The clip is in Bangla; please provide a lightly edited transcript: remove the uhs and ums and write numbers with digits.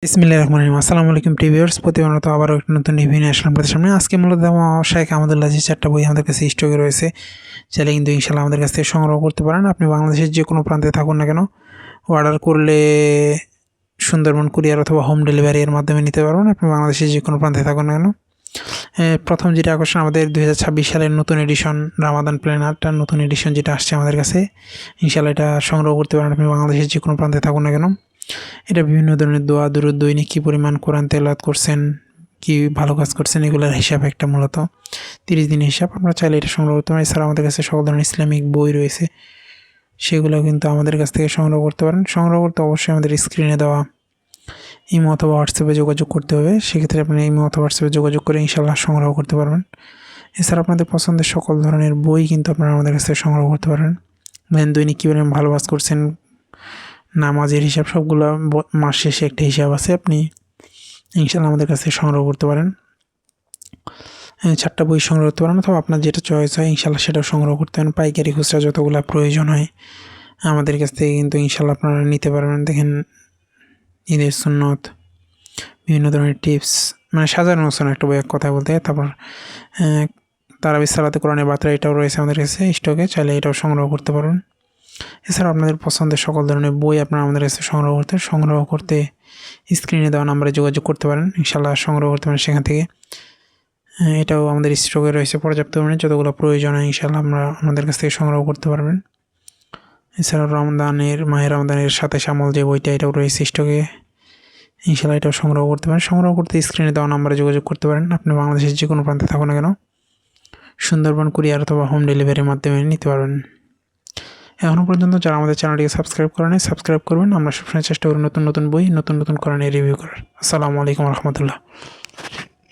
বিসমিল্লাহির রহমানির রহিম। আসসালামু আলাইকুম ভিউয়ার্স, প্রতিনিয়ত আবারও একটা নতুন রিভিউ নিয়ে আসলাম আপনাদের সামনে। আজকে মূলত শেখ আহমদুল্লাহ যে 4টা বই আমাদের কাছে স্টকে রয়েছে, চাইলে কিন্তু ইনশাআল্লাহ আমাদের কাছ থেকে সংগ্রহ করতে পারেন। আপনি বাংলাদেশের যে কোনো প্রান্তে থাকুন না কেন, অর্ডার করলে সুন্দরবন কুরিয়ার অথবা হোম ডেলিভারি এর মাধ্যমে নিতে পারবেন। আপনি বাংলাদেশের যে কোনো প্রান্তে থাকুন না কেন। প্রথম যেটা আকর্ষণ, আমাদের 2026 সালের নতুন এডিশন রামাদান প্ল্যানারটার নতুন এডিশন যেটা আসছে আমাদের কাছে, ইনশাআল্লাহ এটা সংগ্রহ করতে পারেন আপনি বাংলাদেশের যে কোনো প্রান্তে থাকুন না কেন। এটা বিভিন্ন ধরনের দোয়া দুরুদ দৈনিক কী পরিমাণ কোরআন তেলাওয়াত করছেন, কি ভালো কাজ করছেন, এগুলোর হিসাব একটা মূলত 30 দিনের হিসাব। আপনারা চাইলে এটা সংগ্রহ করতে পারেন। এছাড়া আমাদের কাছে সকল ধরনের ইসলামিক বই রয়েছে, সেগুলো কিন্তু আমাদের কাছ থেকে সংগ্রহ করতে পারেন। সংগ্রহ করতে অবশ্যই আমাদের স্ক্রিনে দেওয়া ইমো অথবা হোয়াটসঅ্যাপে যোগাযোগ করতে হবে। সেক্ষেত্রে আপনি ইমো অথবা হোয়াটসঅ্যাপে যোগাযোগ করে ইনশাআল্লাহ সংগ্রহ করতে পারবেন। এছাড়া আপনাদের পছন্দের সকল ধরনের বই কিন্তু আপনারা আমাদের কাছ থেকে সংগ্রহ করতে পারেন। দৈনিক কী পরিমাণ ভালো কাজ করছেন, নামাজের হিসাব, সবগুলো মাস শেষে একটা হিসাব আছে, আপনি ইনশাআল্লাহ আমাদের কাছ থেকে সংগ্রহ করতে পারেন। 4টা বই সংগ্রহ করতে পারেন, অথবা আপনার যেটা চয়েস হয় ইনশাআল্লাহ সেটাও সংগ্রহ করতে পারেন। পাইকারি খুচরা যতগুলো প্রয়োজন হয় আমাদের কাছ থেকে কিন্তু ইনশাআল্লাহ আপনারা নিতে পারবেন। দেখেন, ঈদের সুন্নত, বিভিন্ন ধরনের টিপস, মানে সাজানো গোছানো একটা বই এক কথায় বলতে। তারপর তারাবি সালাতে কোরআনের বার্তা, এটাও রয়েছে আমাদের কাছে স্টকে, চাইলে এটাও সংগ্রহ করতে পারবেন। এছাড়া আপনাদের পছন্দের সকল ধরনের বই আপনারা আমাদের কাছে সংগ্রহ করতে স্ক্রিনে দেওয়া নাম্বারে যোগাযোগ করতে পারেন। ইনশাআল্লাহ সংগ্রহ করতে পারেন সেখান থেকে। এটাও আমাদের স্টকে রয়েছে পর্যাপ্ত পরিমাণে, যতগুলো প্রয়োজন হয় ইনশাআল্লাহ আমাদের কাছ থেকে সংগ্রহ করতে পারবেন। এছাড়াও মাহের রমজানের সাথে আমল যে বইটা, এটাও রয়েছে স্টকে, ইনশাআল্লাহ এটাও সংগ্রহ করতে পারেন। সংগ্রহ করতে স্ক্রিনে দেওয়া নাম্বারে যোগাযোগ করতে পারেন। আপনি বাংলাদেশের যে কোনো প্রান্তে থাকুন না কেন, সুন্দরবন কুরিয়ার অথবা হোম ডেলিভারির মাধ্যমে নিতে পারবেন। এখনও পর্যন্ত যারা আমাদের চ্যানেলটিকে সাবস্ক্রাইব করেন, সাবস্ক্রাইব করবেন। আমরা সবসময় চেষ্টা করি নতুন নতুন বই, নতুন নতুন কোরআনের রিভিউ করার। আসসালামু আলাইকুম রহমতুল্লাহ।